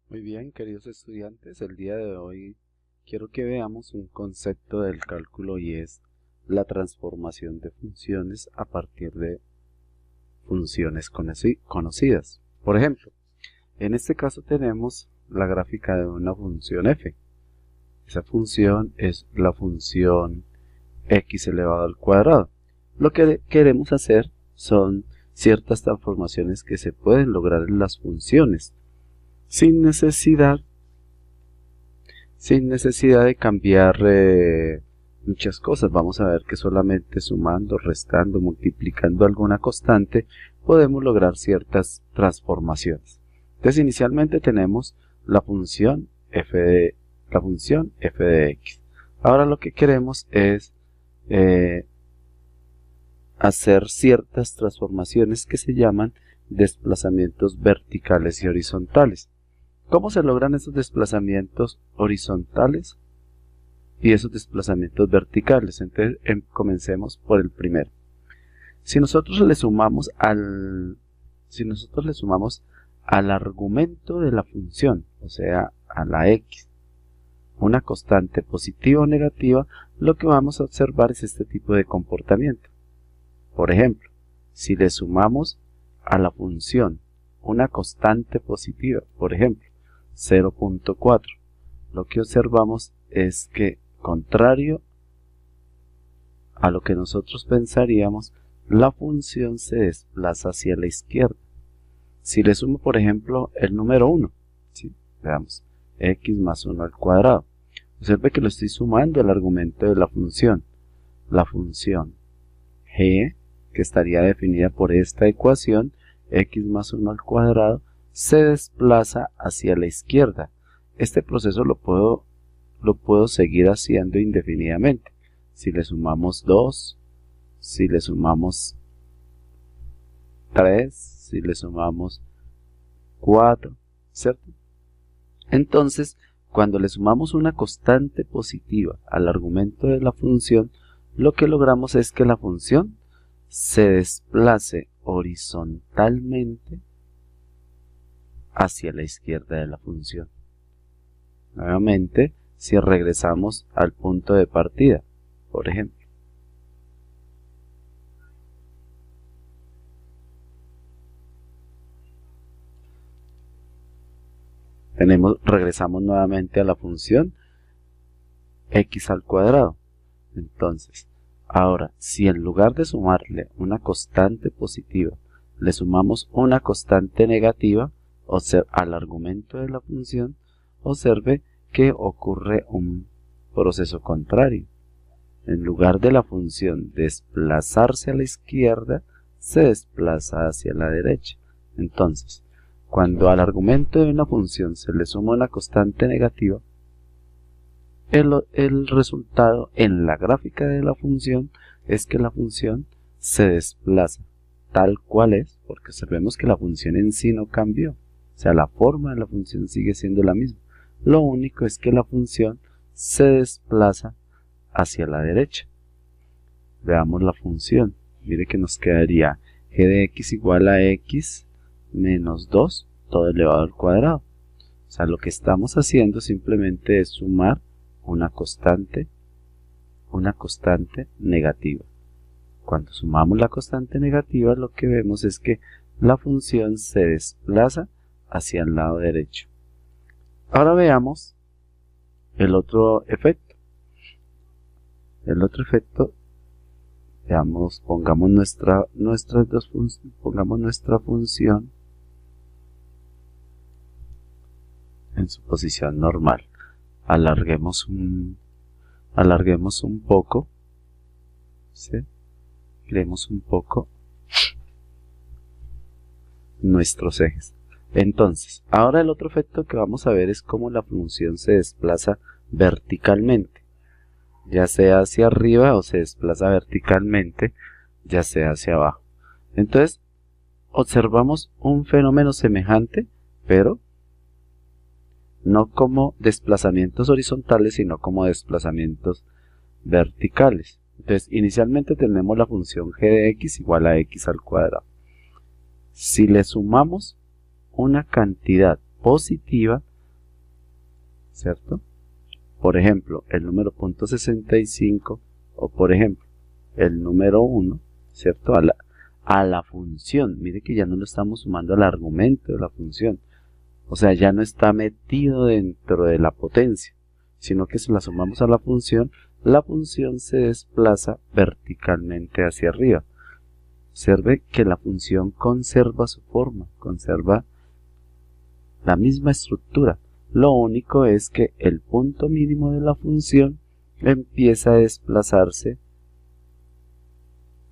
Muy bien, queridos estudiantes, el día de hoy quiero que veamos un concepto del cálculo y es la transformación de funciones a partir de funciones conocidas. Por ejemplo, en este caso tenemos la gráfica de una función f. Esa función es la función x elevado al cuadrado. Lo que queremos hacer son ciertas transformaciones que se pueden lograr en las funciones sin necesidad de cambiar muchas cosas. Vamos a ver que solamente sumando, restando, multiplicando alguna constante podemos lograr ciertas transformaciones. Entonces inicialmente tenemos la función f de x. Ahora lo que queremos es hacer ciertas transformaciones que se llaman desplazamientos verticales y horizontales. ¿Cómo se logran esos desplazamientos horizontales y esos desplazamientos verticales? Entonces comencemos por el primero. Si nosotros le sumamos al argumento de la función, o sea, a la x, una constante positiva o negativa, lo que vamos a observar es este tipo de comportamiento. Por ejemplo, si le sumamos a la función una constante positiva, por ejemplo, 0.4, lo que observamos es que, contrario a lo que nosotros pensaríamos, la función se desplaza hacia la izquierda. Si le sumo, por ejemplo, el número 1, ¿sí? Veamos, x más 1 al cuadrado. Observe que lo estoy sumando al argumento de la función. La función g, que estaría definida por esta ecuación, x más 1 al cuadrado, se desplaza hacia la izquierda. Este proceso lo puedo seguir haciendo indefinidamente. Si le sumamos 2, si le sumamos 3, si le sumamos 4, ¿cierto? Entonces, cuando le sumamos una constante positiva al argumento de la función, lo que logramos es que la función se desplace horizontalmente hacia la izquierda de la función. Nuevamente, si regresamos al punto de partida, por ejemplo, regresamos nuevamente a la función x al cuadrado. Entonces, ahora, si en lugar de sumarle una constante positiva, le sumamos una constante negativa al argumento de la función, observe que ocurre un proceso contrario. En lugar de la función desplazarse a la izquierda, se desplaza hacia la derecha. Entonces, cuando al argumento de una función se le suma una constante negativa, el resultado en la gráfica de la función es que la función se desplaza tal cual es, porque observemos que la función en sí no cambió. O sea, la forma de la función sigue siendo la misma. Lo único es que la función se desplaza hacia la derecha. Veamos la función. Mire que nos quedaría g de x igual a x menos 2 todo elevado al cuadrado. O sea, lo que estamos haciendo simplemente es sumar una constante negativa. Cuando sumamos la constante negativa, lo que vemos es que la función se desplaza hacia el lado derecho. Ahora veamos el otro efecto. El otro efecto, veamos, pongamos nuestra función en su posición normal. Alarguemos un poco, ¿sí? Creemos un poco nuestros ejes. Entonces, ahora el otro efecto que vamos a ver es cómo la función se desplaza verticalmente, ya sea hacia arriba o se desplaza verticalmente, ya sea hacia abajo. Entonces, observamos un fenómeno semejante, pero no como desplazamientos horizontales, sino como desplazamientos verticales. Entonces, inicialmente tenemos la función g de x igual a x al cuadrado. Si le sumamos una cantidad positiva, ¿cierto? Por ejemplo, el número .65 o por ejemplo, el número 1, ¿cierto? A la función. Mire que ya no lo estamos sumando al argumento de la función. O sea, ya no está metido dentro de la potencia, sino que si la sumamos a la función se desplaza verticalmente hacia arriba. Observe que la función conserva su forma, conserva la misma estructura. Lo único es que el punto mínimo de la función empieza a desplazarse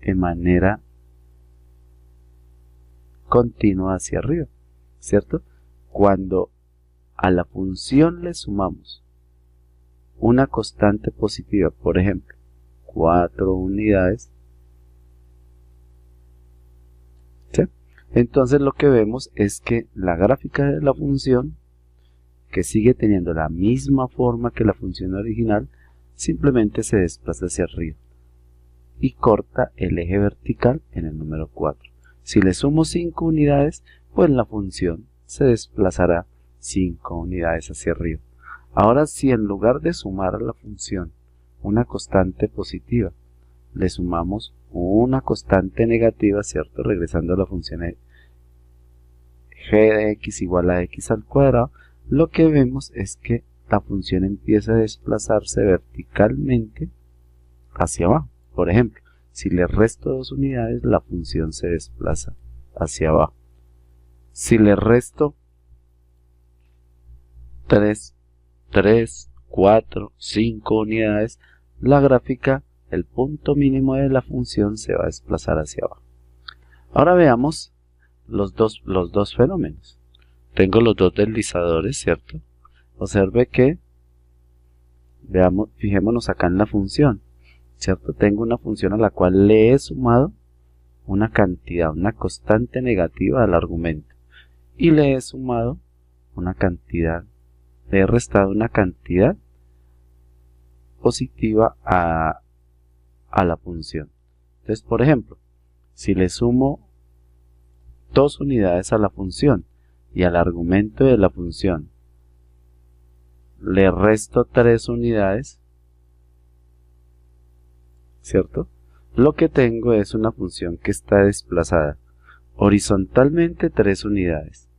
de manera continua hacia arriba, ¿cierto? Cuando a la función le sumamos una constante positiva, por ejemplo, 4 unidades, ¿sí? Entonces lo que vemos es que la gráfica de la función, que sigue teniendo la misma forma que la función original, simplemente se desplaza hacia arriba y corta el eje vertical en el número 4. Si le sumo 5 unidades, pues la función se desplazará 5 unidades hacia arriba. Ahora, si en lugar de sumar a la función una constante positiva, le sumamos una constante negativa, ¿cierto? Regresando a la función g de x igual a x al cuadrado, lo que vemos es que la función empieza a desplazarse verticalmente hacia abajo. Por ejemplo, si le resto 2 unidades, la función se desplaza hacia abajo. Si le resto 3, 4, 5 unidades, la gráfica, el punto mínimo de la función se va a desplazar hacia abajo. Ahora veamos los dos fenómenos. Tengo los dos deslizadores, ¿cierto? Observe que, fijémonos acá en la función, ¿cierto? Tengo una función a la cual le he sumado una cantidad, una constante negativa al argumento, y le he sumado una cantidad, le he restado una cantidad positiva a la función. Entonces, por ejemplo, si le sumo 2 unidades a la función y al argumento de la función le resto 3 unidades, ¿cierto? Lo que tengo es una función que está desplazada horizontalmente 3 unidades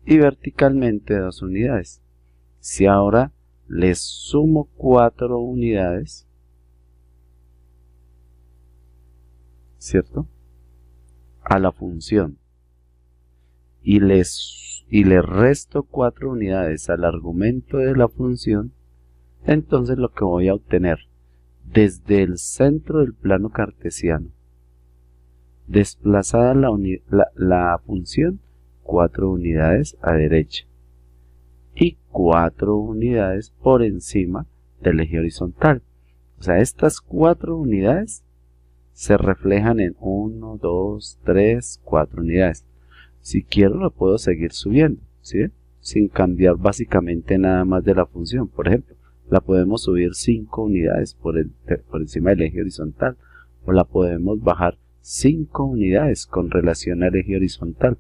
y verticalmente 2 unidades. Si ahora le sumo 4 unidades, ¿cierto?, a la función y le resto 4 unidades al argumento de la función, entonces lo que voy a obtener desde el centro del plano cartesiano, desplazada la función 4 unidades a derecha y 4 unidades por encima del eje horizontal. O sea, estas 4 unidades se reflejan en 1, 2, 3, 4 unidades. Si quiero lo puedo seguir subiendo, ¿sí? Sin cambiar básicamente nada más de la función. Por ejemplo, la podemos subir 5 unidades por encima del eje horizontal, o la podemos bajar 5 unidades con relación al eje horizontal.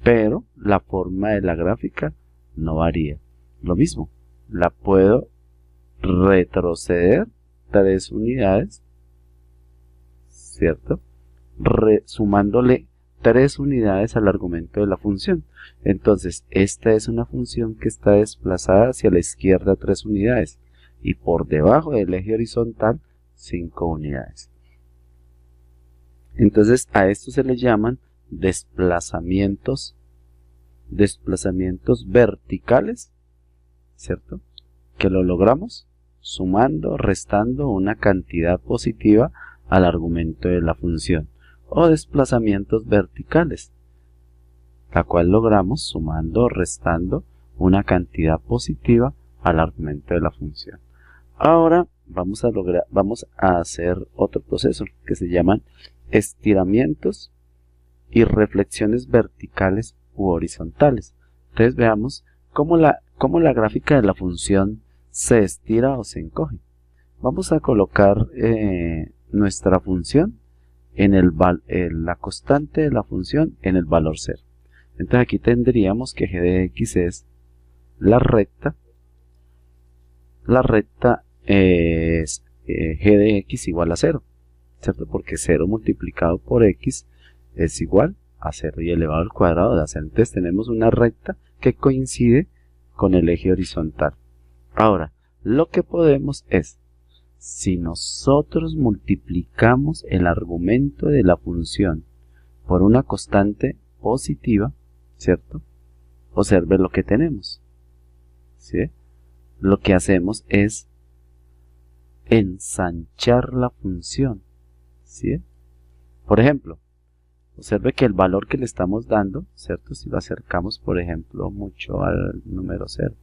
Pero la forma de la gráfica no varía. Lo mismo, la puedo retroceder 3 unidades, ¿cierto? Sumándole 3 unidades al argumento de la función. Entonces, esta es una función que está desplazada hacia la izquierda 3 unidades y por debajo del eje horizontal 5 unidades. Entonces, a esto se le llaman desplazamientos verticales, ¿cierto? Que lo logramos sumando, restando una cantidad positiva al argumento de la función, o desplazamientos verticales, la cual logramos sumando o restando una cantidad positiva al argumento de la función. Ahora vamos a hacer otro proceso que se llaman estiramientos y reflexiones verticales u horizontales. Entonces veamos cómo la gráfica de la función se estira o se encoge. Vamos a colocar nuestra función en la constante de la función en el valor 0. Entonces aquí tendríamos que g de x es la recta es g de x igual a 0, ¿cierto? Porque 0 multiplicado por x es igual a 0 y elevado al cuadrado de 0. Entonces tenemos una recta que coincide con el eje horizontal. Ahora, lo que podemos es, si nosotros multiplicamos el argumento de la función por una constante positiva, ¿cierto? Observe lo que tenemos, ¿sí? Lo que hacemos es ensanchar la función, ¿sí? Por ejemplo, observe que el valor que le estamos dando, ¿cierto? Si lo acercamos, por ejemplo, mucho al número 0,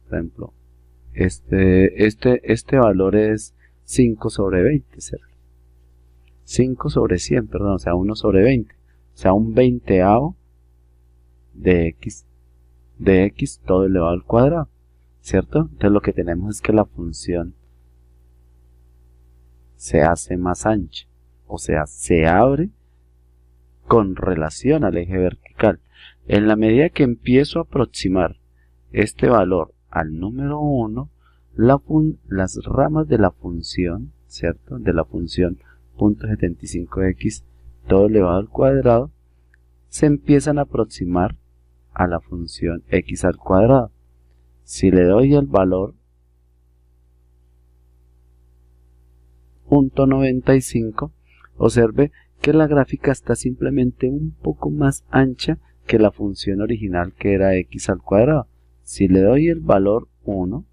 por ejemplo, este valor es 5 sobre 20, ¿cierto? 5 sobre 100, perdón, o sea, 1 sobre 20, o sea, un 20avo de x todo elevado al cuadrado, ¿cierto? Entonces lo que tenemos es que la función se hace más ancha, o sea, se abre con relación al eje vertical. En la medida que empiezo a aproximar este valor al número 1, las ramas de la función, ¿cierto? De la función .75x todo elevado al cuadrado se empiezan a aproximar a la función x al cuadrado. Si le doy el valor .95, observe que la gráfica está simplemente un poco más ancha que la función original, que era x al cuadrado. Si le doy el valor 1,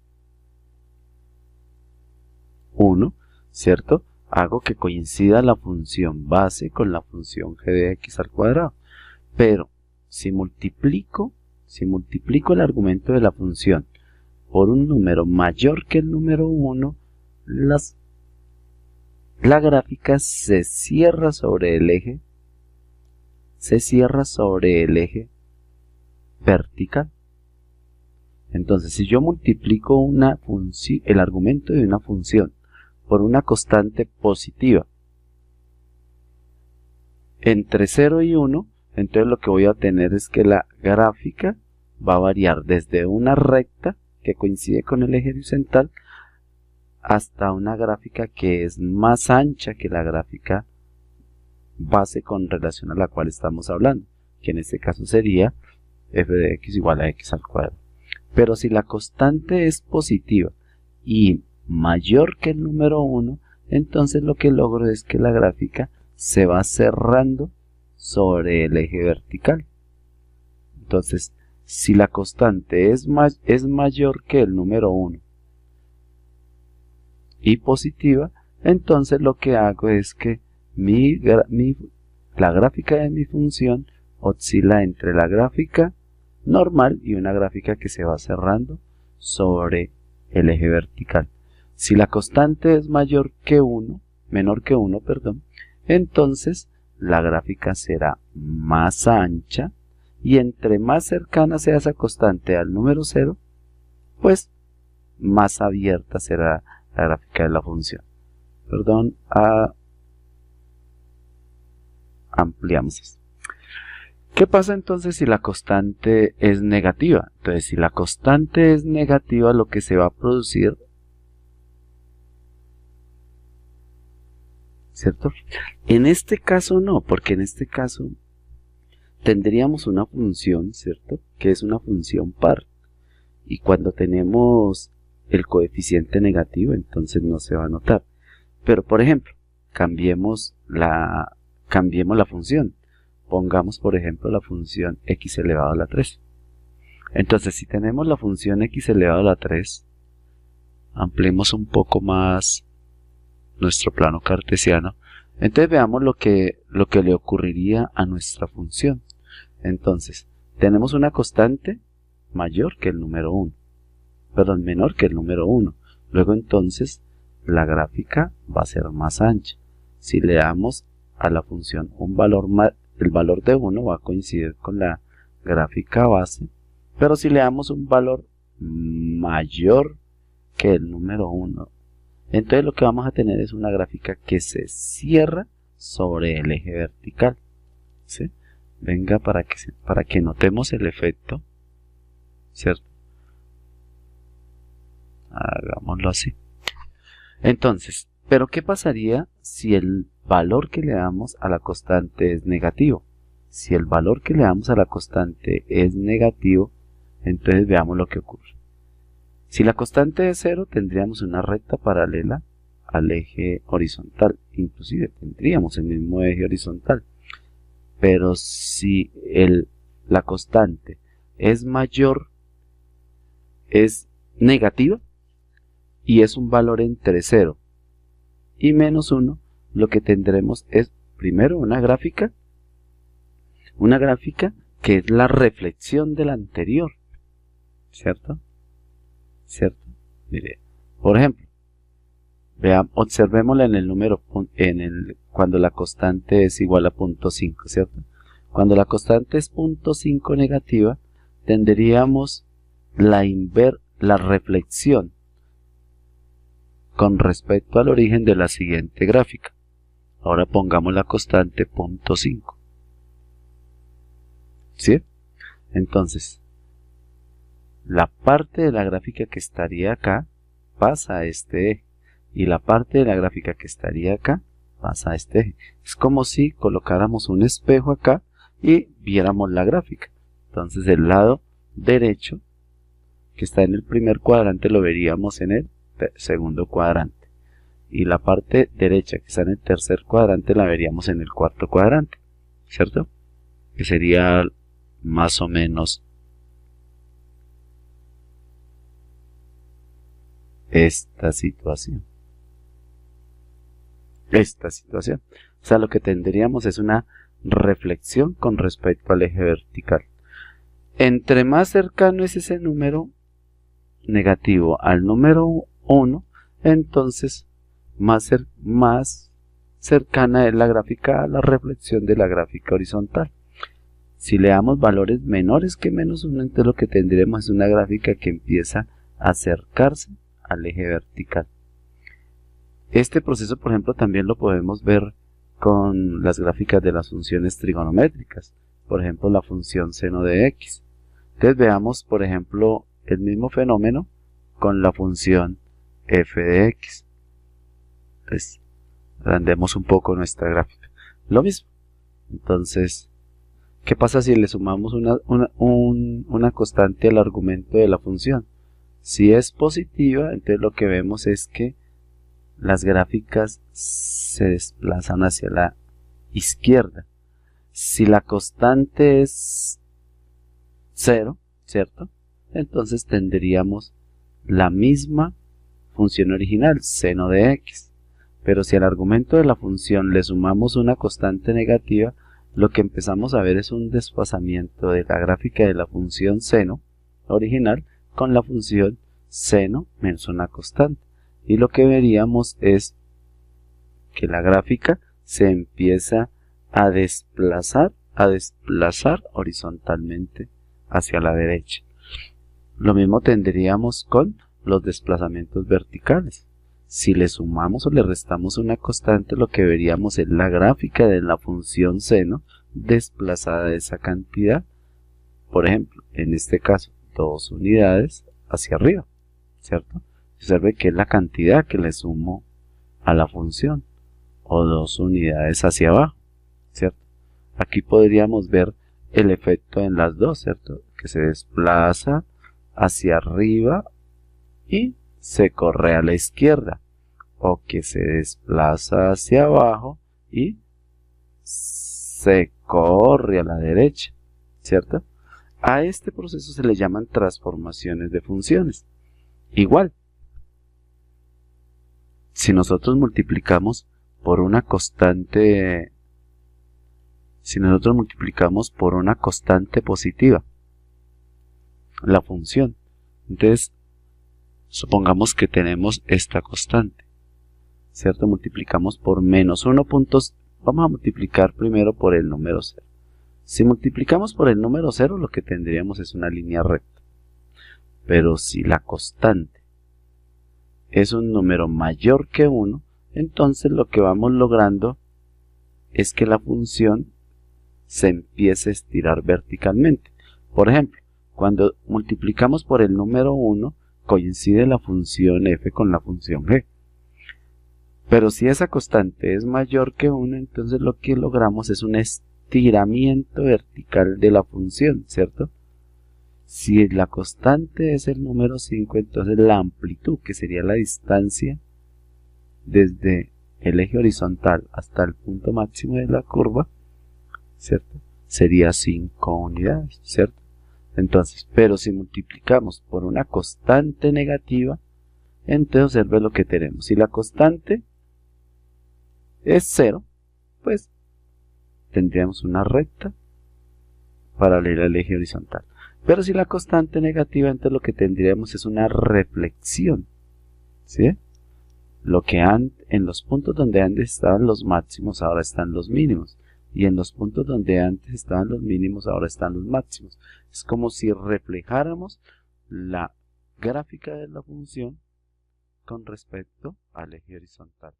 ¿cierto? Hago que coincida la función base con la función g de x al cuadrado. Pero si multiplico el argumento de la función por un número mayor que el número 1, la gráfica se cierra sobre el eje vertical. Entonces, si yo multiplico el argumento de una función por una constante positiva entre 0 y 1, entonces lo que voy a obtener es que la gráfica va a variar desde una recta que coincide con el eje horizontal hasta una gráfica que es más ancha que la gráfica base con relación a la cual estamos hablando, que en este caso sería f de x igual a x al cuadrado. Pero si la constante es positiva y mayor que el número 1, entonces lo que logro es que la gráfica se va cerrando sobre el eje vertical. Entonces, si la constante es mayor que el número 1 y positiva, entonces lo que hago es que la gráfica de mi función oscila entre la gráfica normal y una gráfica que se va cerrando sobre el eje vertical. Si la constante es menor que 1, entonces la gráfica será más ancha y entre más cercana sea esa constante al número 0, pues más abierta será la gráfica de la función. Ampliamos esto. ¿Qué pasa entonces si la constante es negativa? Entonces, si la constante es negativa, lo que se va a producir, ¿cierto? En este caso no, porque en este caso tendríamos una función, ¿cierto? Que es una función par. Y cuando tenemos el coeficiente negativo, entonces no se va a notar. Pero, por ejemplo, cambiemos la función. Pongamos, por ejemplo, la función x elevado a la 3. Entonces, si tenemos la función x elevado a la 3, ampliemos un poco más nuestro plano cartesiano. Entonces, veamos lo que le ocurriría a nuestra función. Entonces, tenemos una constante menor que el número 1. Luego, entonces, la gráfica va a ser más ancha. Si le damos a la función el valor de 1 va a coincidir con la gráfica base, pero si le damos un valor mayor que el número 1, entonces lo que vamos a tener es una gráfica que se cierra sobre el eje vertical, ¿sí? Venga, para que notemos el efecto, ¿cierto? Hagámoslo así. Entonces, ¿pero qué pasaría si el valor que le damos a la constante es negativo? Si el valor que le damos a la constante es negativo, entonces veamos lo que ocurre. Si la constante es 0, tendríamos una recta paralela al eje horizontal. Inclusive tendríamos el mismo eje horizontal. Pero si la constante es mayor, es negativa, y es un valor entre 0 y menos 1, lo que tendremos es primero una gráfica que es la reflexión de la anterior, ¿cierto? Mire, por ejemplo, observémosla en el número, cuando la constante es igual a 0.5, ¿cierto? Cuando la constante es 0.5 negativa, tendríamos la reflexión con respecto al origen de la siguiente gráfica. Ahora pongamos la constante 0.5. ¿Sí? Entonces, la parte de la gráfica que estaría acá pasa a este eje, y la parte de la gráfica que estaría acá pasa a este eje. Es como si colocáramos un espejo acá y viéramos la gráfica. Entonces el lado derecho que está en el primer cuadrante lo veríamos en el segundo cuadrante, y la parte derecha que está en el tercer cuadrante la veríamos en el cuarto cuadrante, ¿cierto? Que sería más o menos esta situación. O sea, lo que tendríamos es una reflexión con respecto al eje vertical. Entre más cercano es ese número negativo al número 1, entonces más cercana es la gráfica a la reflexión de la gráfica horizontal. Si le damos valores menores que menos 1, entonces lo que tendremos es una gráfica que empieza a acercarse al eje vertical. Este proceso, por ejemplo, también lo podemos ver con las gráficas de las funciones trigonométricas. Por ejemplo, la función seno de x. Entonces veamos, por ejemplo, el mismo fenómeno con la función f de x. Entonces, agrandemos un poco nuestra gráfica. Lo mismo. Entonces, ¿qué pasa si le sumamos una constante al argumento de la función? Si es positiva, entonces lo que vemos es que las gráficas se desplazan hacia la izquierda. Si la constante es 0, ¿cierto? Entonces tendríamos la misma función original, seno de x. Pero si al argumento de la función le sumamos una constante negativa, lo que empezamos a ver es un desfasamiento de la gráfica de la función seno original con la función seno menos una constante. Y lo que veríamos es que la gráfica se empieza a desplazar horizontalmente hacia la derecha. Lo mismo tendríamos con los desplazamientos verticales. Si le sumamos o le restamos una constante, lo que veríamos es la gráfica de la función seno desplazada de esa cantidad. Por ejemplo, en este caso, 2 unidades hacia arriba, ¿cierto? Observe que es la cantidad que le sumo a la función, o 2 unidades hacia abajo, ¿cierto? Aquí podríamos ver el efecto en las dos, ¿cierto? Que se desplaza hacia arriba y se corre a la izquierda, o que se desplaza hacia abajo y se corre a la derecha, ¿cierto? A este proceso se le llaman transformaciones de funciones. Igual, si nosotros multiplicamos por una constante, positiva la función, entonces supongamos que tenemos esta constante, ¿cierto? Multiplicamos por menos 1 puntos. Vamos a multiplicar primero por el número 0. Si multiplicamos por el número 0, lo que tendríamos es una línea recta. Pero si la constante es un número mayor que 1, entonces lo que vamos logrando es que la función se empiece a estirar verticalmente. Por ejemplo, Cuando multiplicamos por el número 1, coincide la función f con la función g. Pero si esa constante es mayor que 1, entonces lo que logramos es un estiramiento vertical de la función, ¿cierto? Si la constante es el número 5, entonces la amplitud, que sería la distancia desde el eje horizontal hasta el punto máximo de la curva, ¿cierto? Sería 5 unidades, ¿cierto? Entonces, pero si multiplicamos por una constante negativa, entonces observe lo que tenemos. Si la constante es 0, pues tendríamos una recta paralela al eje horizontal. Pero si la constante negativa, entonces lo que tendríamos es una reflexión, ¿sí? Lo que en los puntos donde antes estaban los máximos, ahora están los mínimos. Y en los puntos donde antes estaban los mínimos, ahora están los máximos. Es como si reflejáramos la gráfica de la función con respecto al eje horizontal.